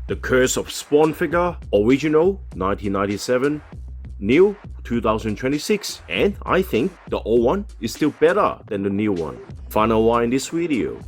The Curse of Spawn figure, original 1997, new 2026, and I think the old one is still better than the new one. Final one in this video.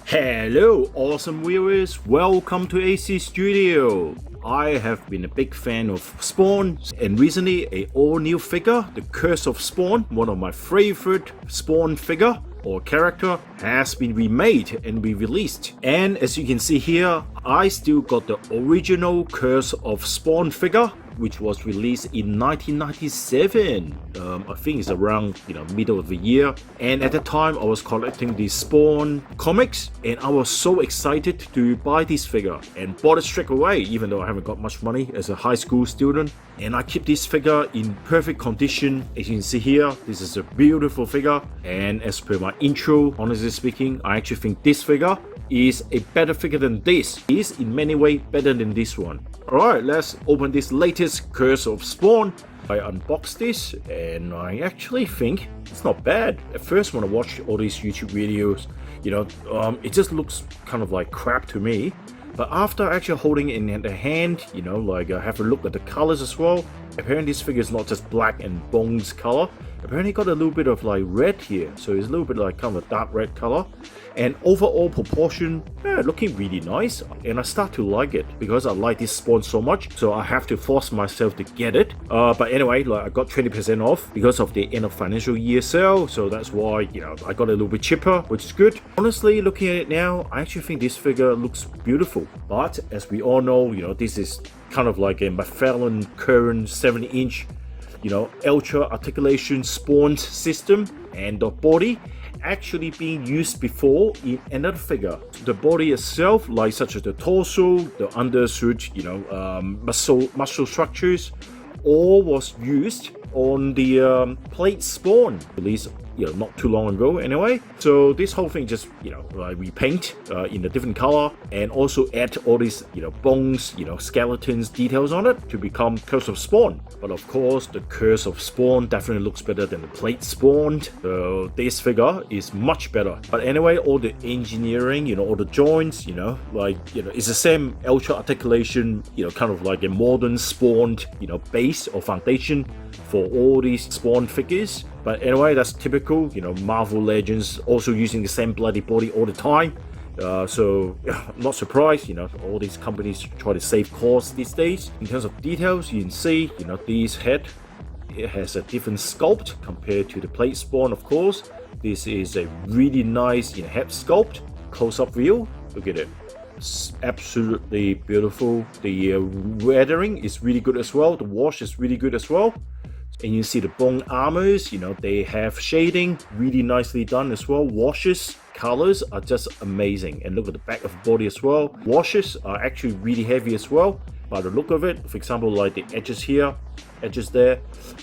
Hello awesome viewers, welcome to AC Studio. I have been a big fan of Spawn, and recently a all new figure, The Curse of Spawn, one of my favorite Spawn figure or character, has been remade and re-released. And as you can see here, I still got the original Curse of Spawn figure, which was released in 1997. I think it's around middle of the year. And at the time I was collecting the Spawn comics, and I was so excited to buy this figure and bought it straight away, even though I haven't got much money as a high school student. And I keep this figure in perfect condition. As you can see here, this is a beautiful figure, and as per my intro, honestly speaking, I actually think this figure is a better figure than this. It is in many ways better than this one. Alright, let's open this latest Curse of Spawn. I unboxed this and I actually think it's not bad. At first when I watched all these YouTube videos, it just looks kind of like crap to me. But after actually holding it in the hand, have a look at the colors as well. Apparently this figure is not just black and bones color. Apparently got a little bit of like red here, so it's a little bit like kind of a dark red color. And overall proportion, looking really nice, and I start to like it because I like this Spawn so much, so I have to force myself to get it. But anyway, I got 20% off because of the end of financial year sale, so that's why I got a little bit cheaper, which is good. Honestly, looking at it now, I actually think this figure looks beautiful. But as we all know, this is kind of like a Mcfarlane Current 70-inch ultra articulation Spawn system, and the body actually being used before in another figure. The body itself, like such as the torso, the undersuit, muscle structures, all was used on the plate Spawn released not too long ago anyway. So this whole thing just repaint in a different color, and also add all these bones, skeletons, details on it to become Curse of Spawn. But of course the Curse of Spawn definitely looks better than the plate Spawn. So this figure is much better. But anyway, all the engineering, all the joints, it's the same ultra articulation, kind of like a modern Spawn base or foundation for all these Spawn figures. But anyway, that's typical, Marvel Legends also using the same bloody body all the time. So I'm not surprised, all these companies try to save costs these days. In terms of details, you can see, this head, it has a different sculpt compared to the plate Spawn, of course. This is a really nice head sculpt, close-up view. Look at it. It's absolutely beautiful. The weathering is really good as well. The wash is really good as well. And you see the bone armors, they have shading, really nicely done as well. Washes, colors are just amazing. And look at the back of the body as well. Washes are actually really heavy as well. By the look of it, for example, like the edges here, edges there,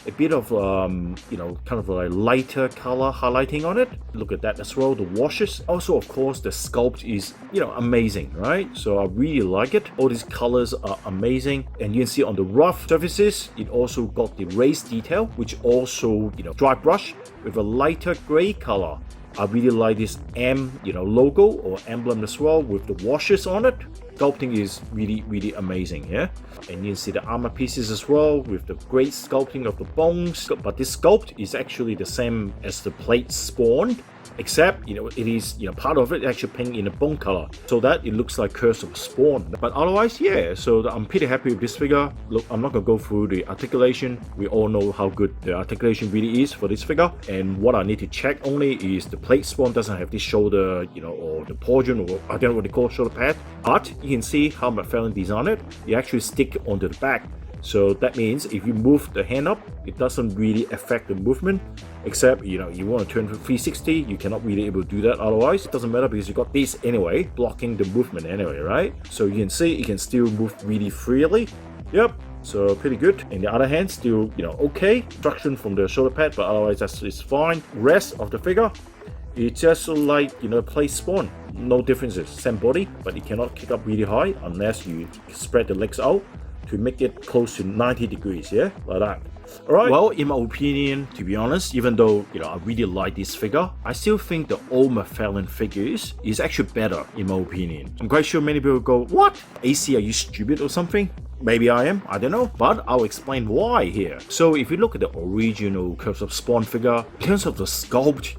a bit of kind of like lighter color highlighting on it. Look at that as well. The washes, also of course the sculpt is amazing, right? So I really like it. All these colors are amazing, and you can see on the rough surfaces it also got the raised detail, which also dry brush with a lighter gray color. I really like this M logo or emblem as well with the washes on it. Sculpting is really amazing, yeah. And you can see the armor pieces as well with the great sculpting of the bones. But this sculpt is actually the same as the plate Spawn, except it is part of it actually painted in a bone color, so that it looks like Curse of Spawn. But otherwise, yeah, so I'm pretty happy with this figure. Look, I'm not gonna go through the articulation. We all know how good the articulation really is for this figure, and what I need to check only is the plate Spawn doesn't have this shoulder or the portion, or I don't know what they call shoulder pad. But you can see how Mcfarlane designed it. You actually stick onto the back. So that means if you move the hand up, it doesn't really affect the movement, except you want to turn to 360, you cannot really able to do that. Otherwise it doesn't matter because you got this anyway blocking the movement anyway, right? So you can see it can still move really freely. Yep, so pretty good. And the other hand still okay, traction from the shoulder pad, but otherwise it's fine. Rest of the figure, it's just like plate Spawn, no differences, same body, but it cannot kick up really high unless you spread the legs out to make it close to 90 degrees, yeah, like that. Alright, well, in my opinion, to be honest, even though, I really like this figure, I still think the old Mcfarlane figures is actually better, in my opinion. I'm quite sure many people go, what? AC, are you stupid or something? Maybe I am, I don't know, but I'll explain why here. So if you look at the original Curse of Spawn figure, in terms of the sculpt,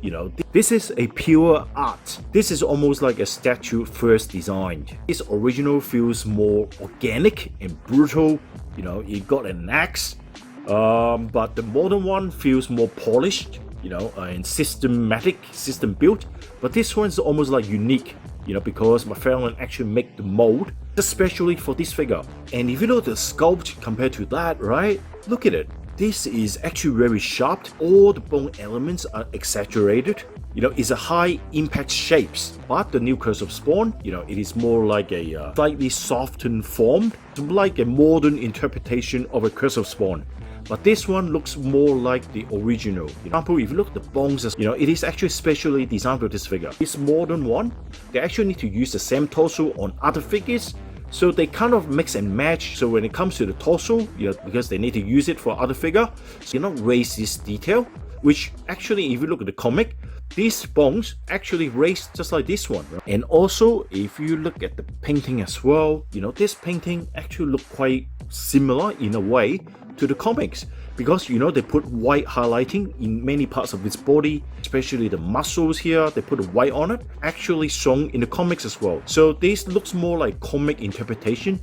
this is a pure art. This is almost like a statue first designed. This original feels more organic and brutal, it got an axe, but the modern one feels more polished, and system built. But this one's almost like unique, because Mcfarlane actually make the mold especially for this figure. And if you look at the sculpt compared to that, right? Look at it. This is actually very sharp. All the bone elements are exaggerated. It's a high impact shapes. But the new Curse of Spawn, it is more like a slightly softened form, like a modern interpretation of a Curse of Spawn. But this one looks more like the original. For example, if you look at the bones, it is actually specially designed for this figure. This modern one, they actually need to use the same torso on other figures. So they kind of mix and match. So when it comes to the torso, because they need to use it for other figure, so raise this detail, which actually, if you look at the comic, these bones actually raise just like this one. Right? And also, if you look at the painting as well, this painting actually look quite similar in a way to the comics, because they put white highlighting in many parts of its body, especially the muscles here. They put white on it, actually shown in the comics as well. So this looks more like comic interpretation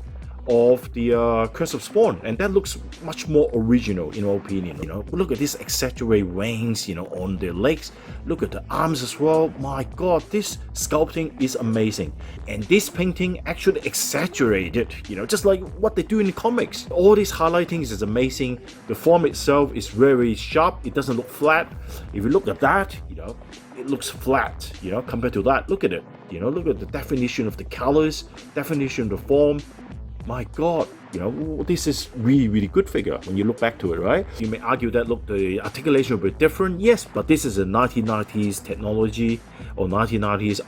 of the Curse of Spawn, and that looks much more original in my opinion. Look at this exaggerated wings on their legs. Look at the arms as well. My god, this sculpting is amazing, and this painting actually exaggerated, just like what they do in the comics. All these highlightings is amazing. The form itself is very sharp. It doesn't look flat. If you look at that, it looks flat, compared to that. Look at it, look at the definition of the colors, definition of the form. My god, this is really good figure when you look back to it, right? You may argue that, look, the articulation will be different. Yes, but this is a 1990s technology or 1990s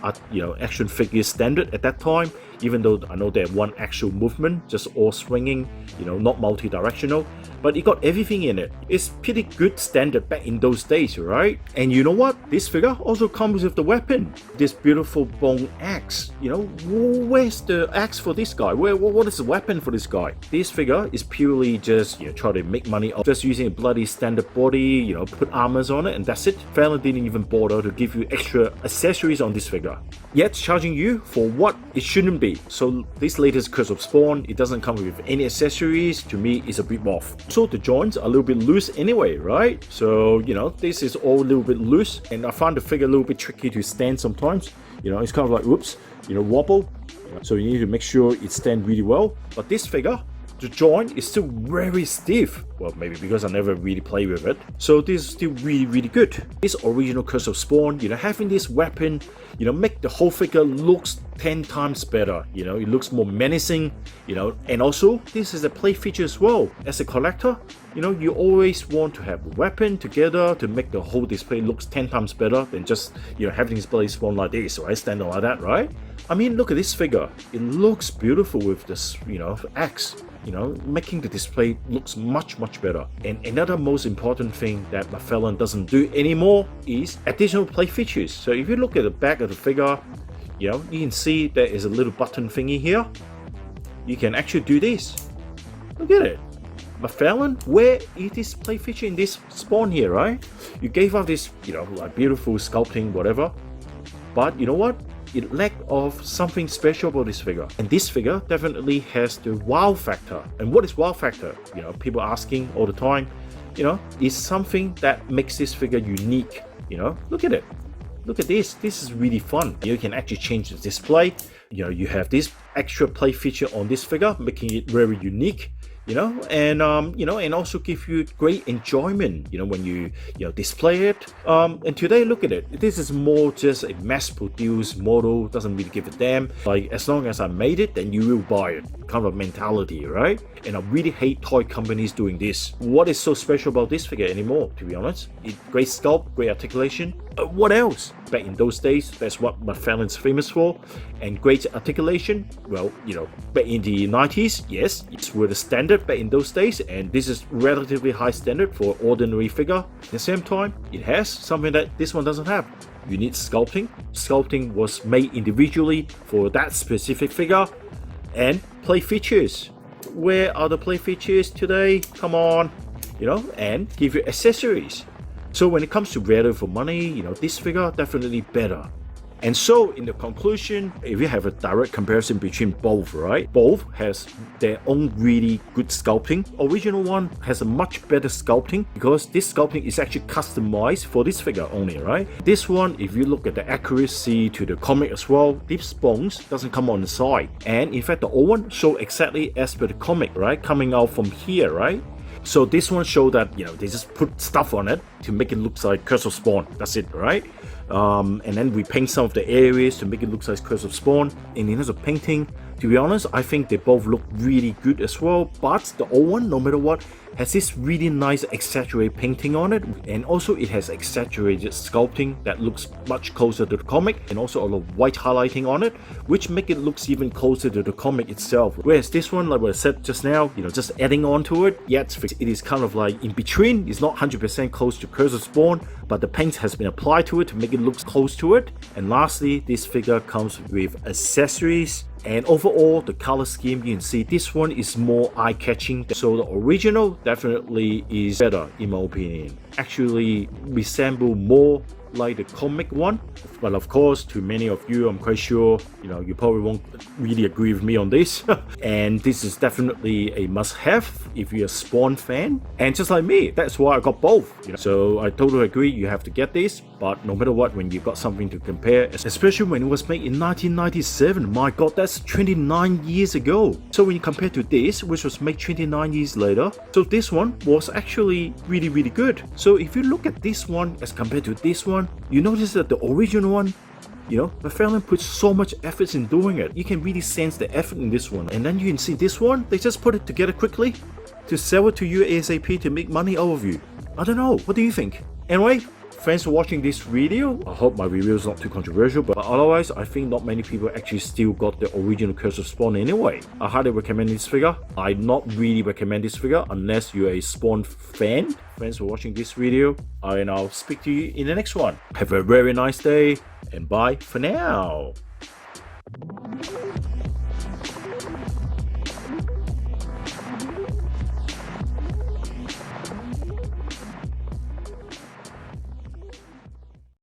action figure standard at that time. Even though I know they have one actual movement, just all swinging, not multi-directional, but it got everything in it. It's pretty good standard back in those days, right? And you know what? This figure also comes with the weapon, this beautiful bone axe. Where's the axe for this guy? What is the weapon for this guy? This figure is purely just try to make money off just using a bloody standard body, put armors on it, and that's it. Mcfarlane didn't even bother to give you extra accessories on this figure, yet charging you for what it shouldn't be. So this latest Curse of Spawn, it doesn't come with any accessories. To me, it's a bit off. So the joints are a little bit loose anyway, right? So this is all a little bit loose, and I find the figure a little bit tricky to stand sometimes. It's kind of like whoops, wobble. So you need to make sure it stands really well. But this figure, the joint is still very stiff. Well, maybe because I never really played with it. So this is still really good. This original Curse of Spawn, having this weapon, make the whole figure looks 10 times better. It looks more menacing, and also this is a play feature as well. As a collector, you always want to have a weapon together to make the whole display looks 10 times better than just, having this bloody Spawn like this, right? Standing like that, right? I mean, look at this figure. It looks beautiful with this, axe. Making the display looks much better. And another most important thing that Mcfarlane doesn't do anymore is additional play features. So if you look at the back of the figure, you can see there is a little button thingy here. You can actually do this. Look at it. Mcfarlane, where is this play feature in this Spawn here, right? You gave up this, like beautiful sculpting, whatever. But you know what? It lacked of something special about this figure. And this figure definitely has the wow factor. And what is wow factor? People asking all the time, is something that makes this figure unique. Look at it. Look at this. This is really fun. You can actually change the display. You have this extra play feature on this figure, making it very unique. And also give you great enjoyment, when you display it. And today, look at it. This is more just a mass-produced model. Doesn't really give a damn. Like, as long as I made it, then you will buy it. Kind of mentality, right? And I really hate toy companies doing this. What is so special about this figure anymore? To be honest, great sculpt, great articulation. What else? Back in those days, that's what Mcfarlane's famous for. And great articulation, well, back in the 90s, yes, it's were the standard back in those days, and this is relatively high standard for ordinary figure. At the same time, it has something that this one doesn't have. You need sculpting. Sculpting was made individually for that specific figure. And play features. Where are the play features today? Come on, and give you accessories. So when it comes to value for money, this figure definitely better. And so in the conclusion, if you have a direct comparison between both, right? Both has their own really good sculpting. Original one has a much better sculpting because this sculpting is actually customized for this figure only, right? This one, if you look at the accuracy to the comic as well, these bones doesn't come on the side. And in fact, the old one show exactly as per the comic, right? Coming out from here, right? So this one show that, they just put stuff on it to make it look like Curse of Spawn. That's it, right? And then we paint some of the areas to make it look like Curse of Spawn. And in terms of painting, to be honest, I think they both look really good as well. But the old one, no matter what, has this really nice exaggerated painting on it. And also it has exaggerated sculpting that looks much closer to the comic. And also a lot of white highlighting on it, which make it look even closer to the comic itself. Whereas this one, like what I said just now, just adding on to it, yet it is kind of like in between. It's not 100% close to Curse of Spawn, but the paint has been applied to it to make it look close to it. And lastly, this figure comes with accessories. And overall, the color scheme, you can see this one is more eye-catching. So the original definitely is better, in my opinion. Actually resemble more like the comic one. But of course, to many of you, I'm quite sure, you probably won't really agree with me on this. And this is definitely a must-have if you're a Spawn fan. And just like me, that's why I got both. So I totally agree, you have to get this. But no matter what, when you've got something to compare, especially when it was made in 1997, my god, that's 29 years ago. So when you compare to this, which was made 29 years later, so this one was actually really, really good. So if you look at this one as compared to this one, you notice that the original one, Mcfarlane put so much effort in doing it. You can really sense the effort in this one. And then you can see this one, they just put it together quickly to sell it to you ASAP to make money out of you. I don't know, what do you think? Anyway, thanks for watching this video. I hope my review is not too controversial, but otherwise, I think not many people actually still got the original Curse of Spawn anyway. I highly recommend this figure. I not really recommend this figure unless you're a Spawn fan. Thanks for watching this video, and I'll speak to you in the next one. Have a very nice day, and bye for now.